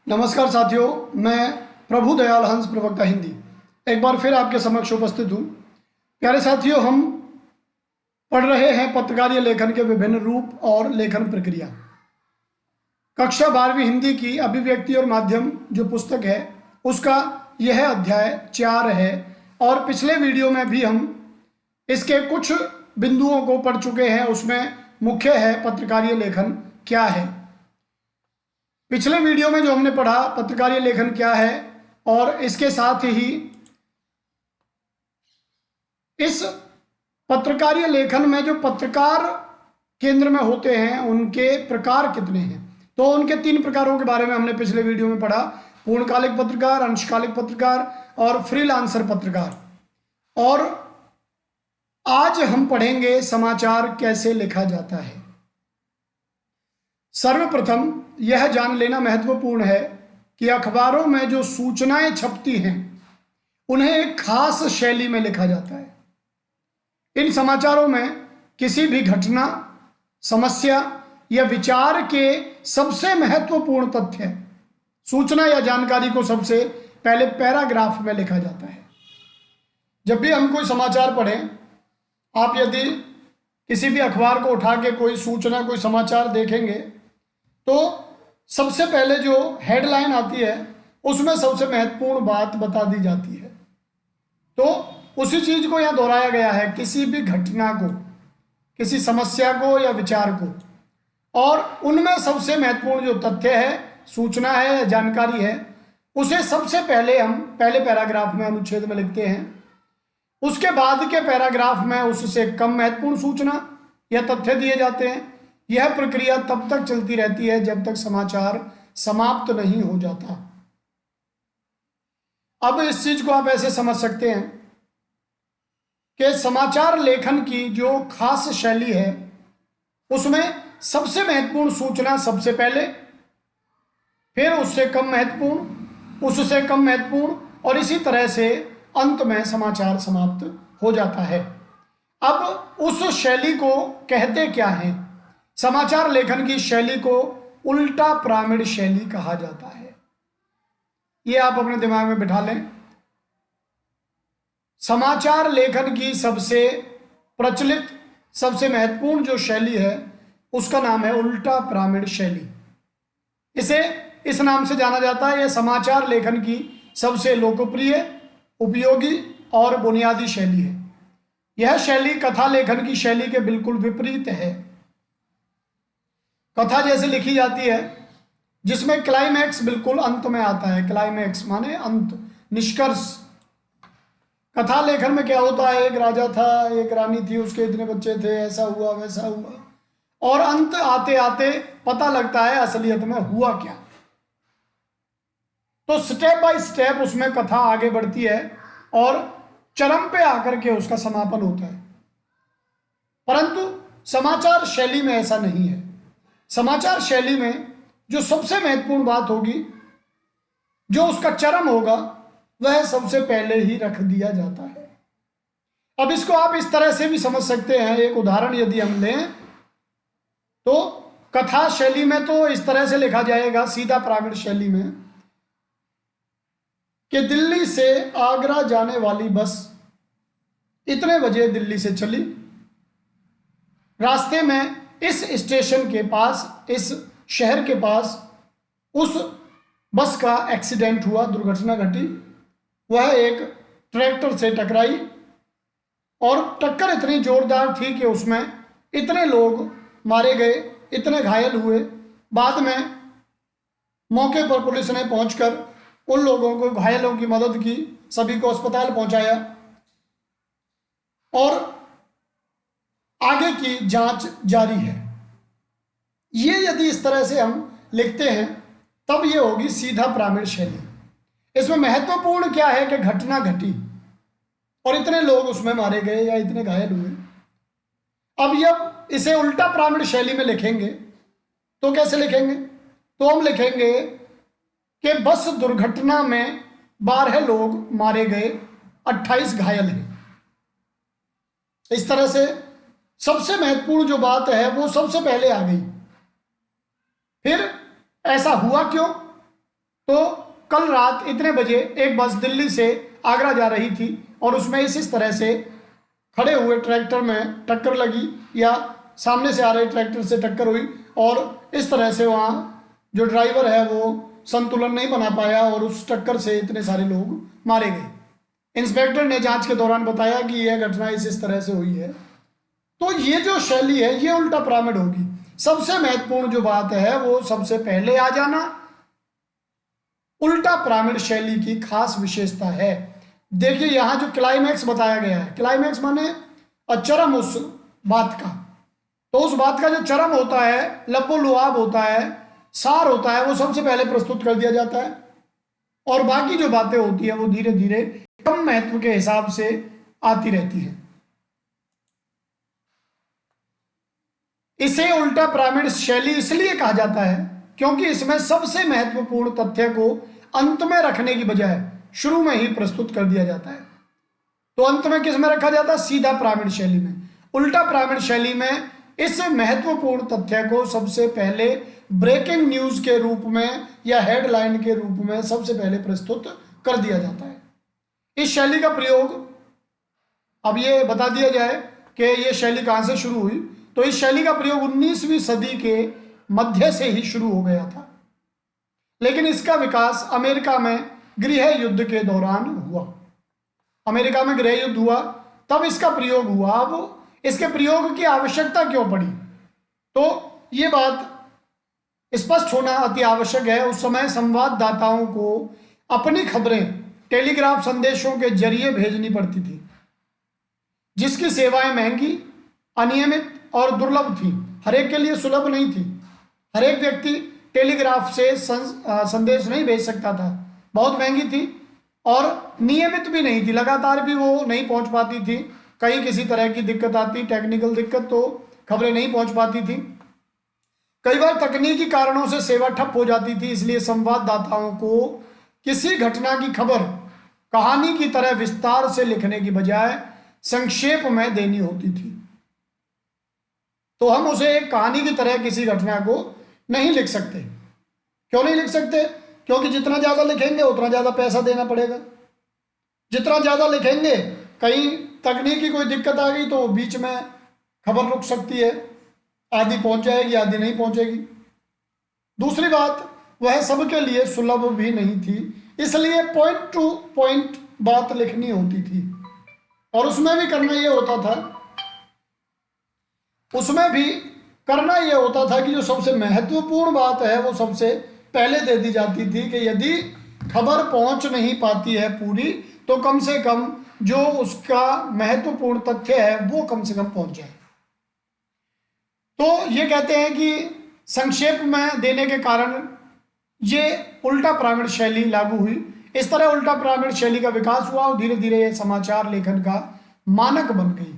नमस्कार साथियों, मैं प्रभु दयाल हंस प्रवक्ता हिंदी एक बार फिर आपके समक्ष उपस्थित हूँ। प्यारे साथियों, हम पढ़ रहे हैं पत्रकारीय लेखन के विभिन्न रूप और लेखन प्रक्रिया। कक्षा 12वीं हिंदी की अभिव्यक्ति और माध्यम जो पुस्तक है उसका यह अध्याय 4 है और पिछले वीडियो में भी हम इसके कुछ बिंदुओं को पढ़ चुके हैं। उसमें मुख्य है पत्रकारीय लेखन क्या है। पिछले वीडियो में जो हमने पढ़ा पत्रकारीय लेखन क्या है और इसके साथ ही इस पत्रकारीय लेखन में जो पत्रकार केंद्र में होते हैं उनके प्रकार कितने हैं, तो उनके 3 प्रकारों के बारे में हमने पिछले वीडियो में पढ़ा। पूर्णकालिक पत्रकार, अंशकालिक पत्रकार और फ्रीलांसर पत्रकार। और आज हम पढ़ेंगे समाचार कैसे लिखा जाता है। सर्वप्रथम यह जान लेना महत्वपूर्ण है कि अखबारों में जो सूचनाएं छपती हैं उन्हें एक खास शैली में लिखा जाता है। इन समाचारों में किसी भी घटना, समस्या या विचार के सबसे महत्वपूर्ण तथ्य, सूचना या जानकारी को सबसे पहले पैराग्राफ में लिखा जाता है। जब भी हम कोई समाचार पढ़ें, आप यदि किसी भी अखबार को उठा के कोई सूचना, कोई समाचार देखेंगे तो सबसे पहले जो हेडलाइन आती है उसमें सबसे महत्वपूर्ण बात बता दी जाती है। तो उसी चीज को यहाँ दोहराया गया है, किसी भी घटना को, किसी समस्या को या विचार को, और उनमें सबसे महत्वपूर्ण जो तथ्य है, सूचना है या जानकारी है, उसे सबसे पहले हम पहले पैराग्राफ में, अनुच्छेद में लिखते हैं। उसके बाद के पैराग्राफ में उससे कम महत्वपूर्ण सूचना या तथ्य दिए जाते हैं। यह प्रक्रिया तब तक चलती रहती है जब तक समाचार समाप्त नहीं हो जाता। अब इस चीज को आप ऐसे समझ सकते हैं कि समाचार लेखन की जो खास शैली है उसमें सबसे महत्वपूर्ण सूचना सबसे पहले, फिर उससे कम महत्वपूर्ण, उससे कम महत्वपूर्ण, और इसी तरह से अंत में समाचार समाप्त हो जाता है। अब उस शैली को कहते क्या है? समाचार लेखन की शैली को उल्टा पिरामिड शैली कहा जाता है। ये आप अपने दिमाग में बिठा लें। समाचार लेखन की सबसे प्रचलित, सबसे महत्वपूर्ण जो शैली है उसका नाम है उल्टा पिरामिड शैली। इसे इस नाम से जाना जाता है। यह समाचार लेखन की सबसे लोकप्रिय, उपयोगी और बुनियादी शैली है। यह शैली कथा लेखन की शैली के बिल्कुल विपरीत है। कथा जैसे लिखी जाती है जिसमें क्लाइमैक्स बिल्कुल अंत में आता है। क्लाइमैक्स माने अंत, निष्कर्ष। कथा लेखन में क्या होता है, एक राजा था, एक रानी थी, उसके इतने बच्चे थे, ऐसा हुआ वैसा हुआ, और अंत आते आते पता लगता है असलियत में हुआ क्या। तो स्टेप बाय स्टेप उसमें कथा आगे बढ़ती है और चरम पे आकर के उसका समापन होता है। परंतु समाचार शैली में ऐसा नहीं है। समाचार शैली में जो सबसे महत्वपूर्ण बात होगी, जो उसका चरम होगा, वह सबसे पहले ही रख दिया जाता है। अब इसको आप इस तरह से भी समझ सकते हैं। एक उदाहरण यदि हम लें तो कथा शैली में तो इस तरह से लिखा जाएगा, सीधा पिरामिड शैली में, कि दिल्ली से आगरा जाने वाली बस इतने बजे दिल्ली से चली, रास्ते में इस स्टेशन के पास, इस शहर के पास उस बस का एक्सीडेंट हुआ, दुर्घटना घटी। वह एक ट्रैक्टर से टकराई और टक्कर इतनी जोरदार थी कि उसमें इतने लोग मारे गए, इतने घायल हुए। बाद में मौके पर पुलिस ने पहुंचकर उन लोगों को, घायलों की मदद की, सभी को अस्पताल पहुंचाया और आगे की जांच जारी है। ये यदि इस तरह से हम लिखते हैं तब ये होगी सीधा पिरामिड शैली। इसमें महत्वपूर्ण क्या है कि घटना घटी और इतने लोग उसमें मारे गए या इतने घायल हुए। अब जब इसे उल्टा पिरामिड शैली में लिखेंगे तो कैसे लिखेंगे? तो हम लिखेंगे कि बस दुर्घटना में 12 लोग मारे गए, 28 घायल हैं। इस तरह से सबसे महत्वपूर्ण जो बात है वो सबसे पहले आ गई। फिर ऐसा हुआ क्यों? तो कल रात इतने बजे एक बस दिल्ली से आगरा जा रही थी और उसमें इस तरह से खड़े हुए ट्रैक्टर में टक्कर लगी या सामने से आ रहे ट्रैक्टर से टक्कर हुई और इस तरह से वहाँ जो ड्राइवर है वो संतुलन नहीं बना पाया और उस टक्कर से इतने सारे लोग मारे गए। इंस्पेक्टर ने जांच के दौरान बताया कि यह घटना इस तरह से हुई है। तो ये जो शैली है ये उल्टा पिरामिड होगी। सबसे महत्वपूर्ण जो बात है वो सबसे पहले आ जाना उल्टा पिरामिड शैली की खास विशेषता है। देखिए यहां जो क्लाइमैक्स बताया गया है, क्लाइमैक्स माने चरम उस बात का, तो उस बात का जो चरम होता है, लबोलुआब होता है, सार होता है, वो सबसे पहले प्रस्तुत कर दिया जाता है और बाकी जो बातें होती है वो धीरे धीरे कम महत्व के हिसाब से आती रहती है। इसे उल्टा पिरामिड शैली इसलिए कहा जाता है क्योंकि इसमें सबसे महत्वपूर्ण तथ्य को अंत में रखने की बजाय शुरू में ही प्रस्तुत कर दिया जाता है। तो अंत में किस में रखा जाता है? सीधा पिरामिड शैली में। उल्टा पिरामिड शैली में इस महत्वपूर्ण तथ्य को सबसे पहले ब्रेकिंग न्यूज के रूप में या हेडलाइन के रूप में सबसे पहले प्रस्तुत कर दिया जाता है। इस शैली का प्रयोग, अब ये बता दिया जाए कि ये शैली कहां से शुरू हुई, तो इस शैली का प्रयोग 19वीं सदी के मध्य से ही शुरू हो गया था, लेकिन इसका विकास अमेरिका में गृह युद्ध के दौरान हुआ। अमेरिका में गृह युद्ध हुआ तब इसका प्रयोग हुआ। अब इसके प्रयोग की आवश्यकता क्यों पड़ी, तो ये बात स्पष्ट होना अति आवश्यक है। उस समय संवाददाताओं को अपनी खबरें टेलीग्राफ संदेशों के जरिए भेजनी पड़ती थी, जिसकी सेवाएं महंगी, अनियमित और दुर्लभ थी। हर एक के लिए सुलभ नहीं थी। हर एक व्यक्ति टेलीग्राफ से संदेश नहीं भेज सकता था, बहुत महंगी थी और नियमित भी नहीं थी, लगातार भी वो नहीं पहुंच पाती थी। कहीं किसी तरह की दिक्कत आती, टेक्निकल दिक्कत, तो खबरें नहीं पहुंच पाती थी। कई बार तकनीकी कारणों से सेवा ठप हो जाती थी, इसलिए संवाददाताओं को किसी घटना की खबर कहानी की तरह विस्तार से लिखने की बजाय संक्षेप में देनी होती थी। तो हम उसे एक कहानी की तरह किसी घटना को नहीं लिख सकते। क्यों नहीं लिख सकते? क्योंकि जितना ज्यादा लिखेंगे उतना ज्यादा पैसा देना पड़ेगा। जितना ज्यादा लिखेंगे, कहीं तकनीकी कोई दिक्कत आ गई तो बीच में खबर रुक सकती है, आधी पहुंच जाएगी, आधी नहीं पहुंचेगी। दूसरी बात, वह सबके लिए सुलभ भी नहीं थी, इसलिए पॉइंट टू पॉइंट बात लिखनी होती थी। और उसमें भी करना यह होता था कि जो सबसे महत्वपूर्ण बात है वो सबसे पहले दे दी जाती थी कि यदि खबर पहुंच नहीं पाती है पूरी, तो कम से कम जो उसका महत्वपूर्ण तथ्य है वो कम से कम पहुंच जाए। तो ये कहते हैं कि संक्षेप में देने के कारण ये उल्टा पिरामिड शैली लागू हुई। इस तरह उल्टा पिरामिड शैली का विकास हुआ और धीरे धीरे ये समाचार लेखन का मानक बन गई।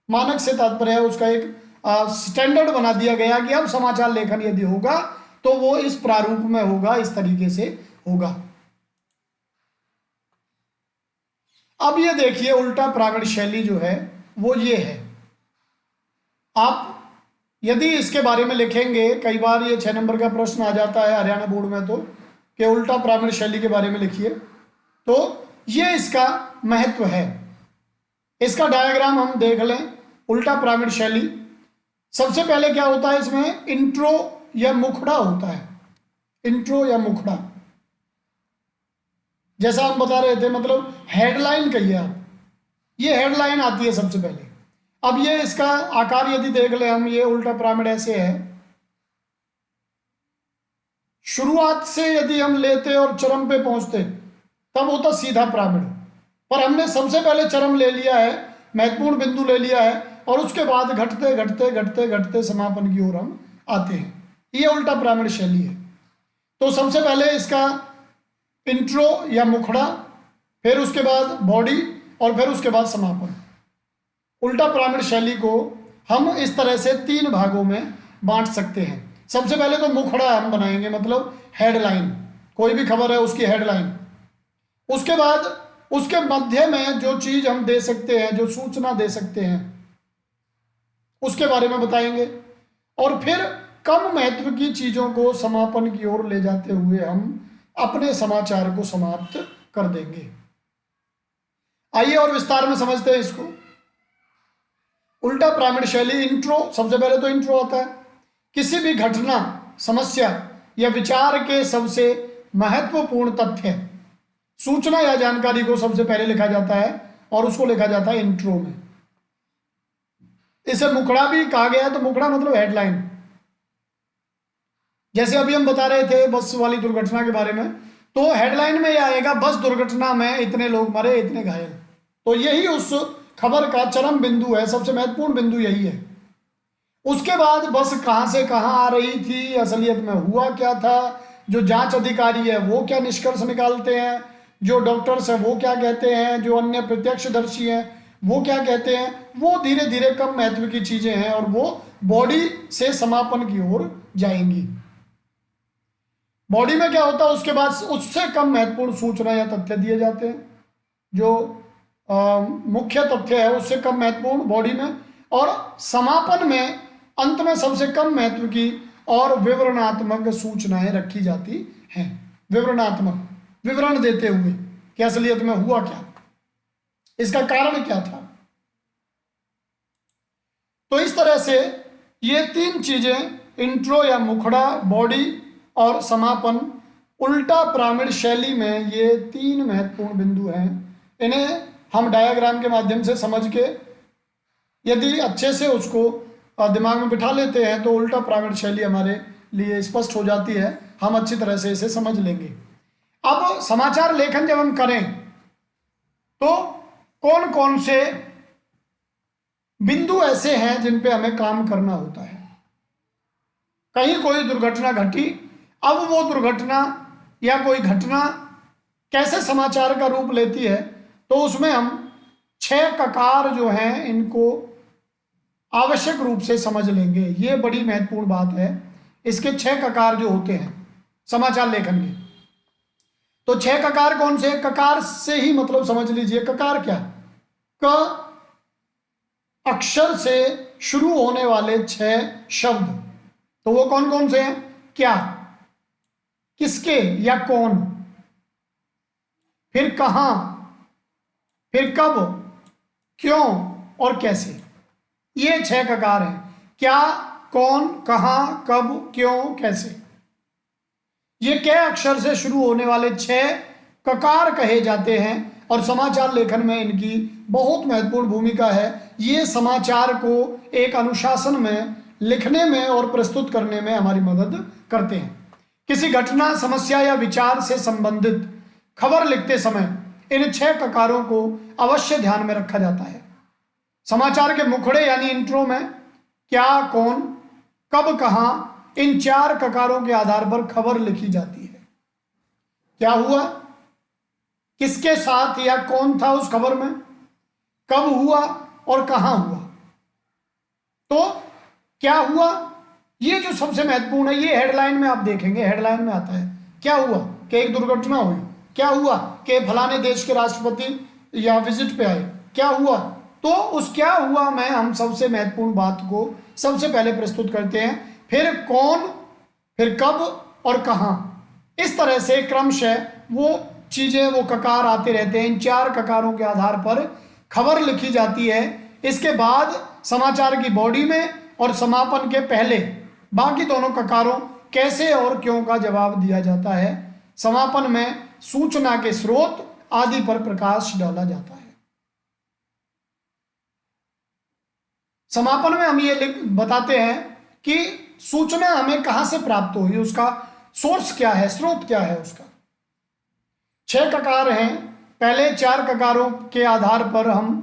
मानक से तात्पर्य है उसका एक स्टैंडर्ड बना दिया गया कि अब समाचार लेखन यदि होगा तो वो इस प्रारूप में होगा, इस तरीके से होगा। अब ये देखिए उल्टा पिरामिड शैली जो है वो ये है। आप यदि इसके बारे में लिखेंगे, कई बार ये 6 नंबर का प्रश्न आ जाता है हरियाणा बोर्ड में, तो कि उल्टा पिरामिड शैली के बारे में लिखिए, तो ये इसका महत्व है। इसका डायग्राम हम देख लें। उल्टा पिरामिड शैली, सबसे पहले क्या होता है इसमें? इंट्रो या मुखड़ा होता है। इंट्रो या मुखड़ा, जैसा हम बता रहे थे, मतलब हेडलाइन कहिए आप, ये हेडलाइन आती है सबसे पहले। अब ये इसका आकार यदि देख ले हम, ये उल्टा पिरामिड ऐसे है। शुरुआत से यदि हम लेते और चरम पे पहुंचते तब होता सीधा पिरामिड, पर हमने सबसे पहले चरम ले लिया है, महत्वपूर्ण बिंदु ले लिया है, और उसके बाद घटते घटते घटते घटते समापन की ओर हम आते हैं। ये उल्टा पिरामिड शैली है। तो सबसे पहले इसका इंट्रो या मुखड़ा, फिर उसके बाद बॉडी और फिर उसके बाद समापन। उल्टा पिरामिड शैली को हम इस तरह से 3 भागों में बांट सकते हैं। सबसे पहले तो मुखड़ा हम बनाएंगे, मतलब हेडलाइन, कोई भी खबर है उसकी हेडलाइन। उसके बाद उसके मध्य में जो चीज हम दे सकते हैं, जो सूचना दे सकते हैं, उसके बारे में बताएंगे। और फिर कम महत्व की चीजों को समापन की ओर ले जाते हुए हम अपने समाचार को समाप्त कर देंगे। आइए और विस्तार में समझते हैं इसको। उल्टा पिरामिड शैली इंट्रो, सबसे पहले तो इंट्रो होता है। किसी भी घटना, समस्या या विचार के सबसे महत्वपूर्ण तथ्य, सूचना या जानकारी को सबसे पहले लिखा जाता है और उसको लिखा जाता है इंट्रो में। इसे मुखड़ा भी कहा गया है। तो मुखड़ा मतलब हेडलाइन। जैसे अभी हम बता रहे थे बस वाली दुर्घटना के बारे में, तो हेडलाइन में यह आएगा बस दुर्घटना में इतने लोग मरे, इतने घायल। तो यही उस खबर का चरम बिंदु है, सबसे महत्वपूर्ण बिंदु यही है। उसके बाद बस कहां से कहां आ रही थी, असलियत में हुआ क्या था, जो जांच अधिकारी है वो क्या निष्कर्ष निकालते हैं, जो डॉक्टर्स हैं वो क्या कहते हैं, जो अन्य प्रत्यक्षदर्शी हैं वो क्या कहते हैं, वो धीरे धीरे कम महत्व की चीजें हैं और वो बॉडी से समापन की ओर जाएंगी। बॉडी में क्या होता है, उसके बाद उससे कम महत्वपूर्ण सूचना या तथ्य दिए जाते हैं। जो मुख्य तथ्य है उससे कम महत्वपूर्ण बॉडी में, और समापन में अंत में सबसे कम महत्व की और विवरणात्मक सूचनाएं रखी जाती हैं। विवरणात्मक, विवरण देते हुए कि असलियत में हुआ क्या, इसका कारण क्या था। तो इस तरह से ये तीन चीजें, इंट्रो या मुखड़ा, बॉडी और समापन, उल्टा पिरामिड शैली में ये तीन महत्वपूर्ण बिंदु हैं। इन्हें हम डायग्राम के माध्यम से समझ के यदि अच्छे से उसको दिमाग में बिठा लेते हैं तो उल्टा पिरामिड शैली हमारे लिए स्पष्ट हो जाती है। हम अच्छी तरह से इसे समझ लेंगे। अब समाचार लेखन जब हम करें तो कौन कौन से बिंदु ऐसे हैं जिन पे हमें काम करना होता है। कहीं कोई दुर्घटना घटी, अब वो दुर्घटना या कोई घटना कैसे समाचार का रूप लेती है, तो उसमें हम 6 ककार जो हैं इनको आवश्यक रूप से समझ लेंगे। ये बड़ी महत्वपूर्ण बात है। इसके 6 ककार जो होते हैं समाचार लेखन के, तो 6 ककार कौन से? ककार से ही मतलब समझ लीजिए, ककार क्या, क अक्षर से शुरू होने वाले 6 शब्द। तो वो कौन कौन से हैं? क्या, किसके या कौन, फिर कहां, फिर कब, क्यों और कैसे। ये 6 ककार हैं। क्या, कौन, कहां, कब, क्यों, कैसे। ये कै अक्षर से शुरू होने वाले 6 ककार कहे जाते हैं और समाचार लेखन में इनकी बहुत महत्वपूर्ण भूमिका है। ये समाचार को एक अनुशासन में लिखने में और प्रस्तुत करने में हमारी मदद करते हैं। किसी घटना, समस्या या विचार से संबंधित खबर लिखते समय इन 6 ककारों को अवश्य ध्यान में रखा जाता है। समाचार के मुखड़े यानी इंट्रो में क्या, कौन, कब, कहां, इन 4 ककारों के आधार पर खबर लिखी जाती है। क्या हुआ, किसके साथ या कौन था उस खबर में, कब हुआ और कहां हुआ। तो क्या हुआ, ये जो सबसे महत्वपूर्ण है, ये हेडलाइन में आप देखेंगे। हेडलाइन में आता है क्या हुआ कि एक दुर्घटना हुई, क्या हुआ कि फलाने देश के राष्ट्रपति या विजिट पे आए, क्या हुआ। तो उस क्या हुआ में हम सबसे महत्वपूर्ण बात को सबसे पहले प्रस्तुत करते हैं, फिर कौन, फिर कब और कहां। इस तरह से क्रमशः वो चीजें, वो ककार आते रहते हैं। इन 4 ककारों के आधार पर खबर लिखी जाती है। इसके बाद समाचार की बॉडी में और समापन के पहले बाकी दोनों ककारों कैसे और क्यों का जवाब दिया जाता है। समापन में सूचना के स्रोत आदि पर प्रकाश डाला जाता है। समापन में हम ये बताते हैं कि सूचना हमें कहां से प्राप्त हुई, उसका सोर्स क्या है, स्रोत क्या है उसका। 6 ककार हैं। पहले 4 ककारों के आधार पर हम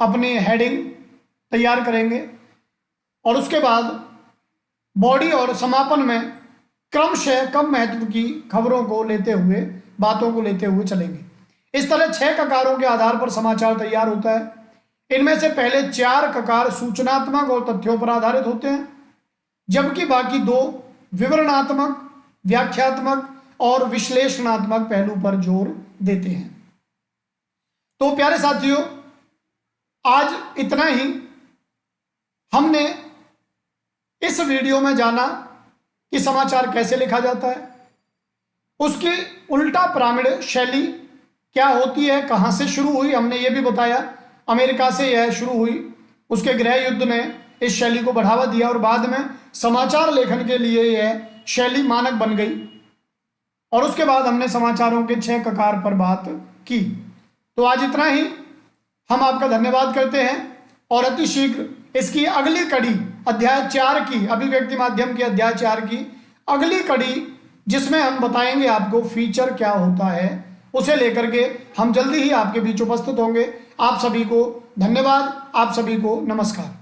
अपनी हेडिंग तैयार करेंगे और उसके बाद बॉडी और समापन में क्रमशः कम महत्व की खबरों को लेते हुए, बातों को लेते हुए चलेंगे। इस तरह 6 ककारों के आधार पर समाचार तैयार होता है। इनमें से पहले 4 ककार सूचनात्मक और तथ्यों पर आधारित होते हैं, जबकि बाकी 2 विवरणात्मक, व्याख्यात्मक और विश्लेषणात्मक पहलू पर जोर देते हैं। तो प्यारे साथियों, आज इतना ही। हमने इस वीडियो में जाना कि समाचार कैसे लिखा जाता है, उसकी उल्टा पिरामिड शैली क्या होती है, कहाँ से शुरू हुई, हमने ये भी बताया। अमेरिका से यह शुरू हुई, उसके गृह युद्ध ने इस शैली को बढ़ावा दिया और बाद में समाचार लेखन के लिए यह शैली मानक बन गई। और उसके बाद हमने समाचारों के 6 ककार पर बात की। तो आज इतना ही। हम आपका धन्यवाद करते हैं और अति शीघ्र इसकी अगली कड़ी अध्याय 4 की, अभिव्यक्ति माध्यम की अध्याय 4 की अगली कड़ी, जिसमें हम बताएंगे आपको फीचर क्या होता है, उसे लेकर के हम जल्दी ही आपके बीच उपस्थित होंगे। आप सभी को धन्यवाद, आप सभी को नमस्कार।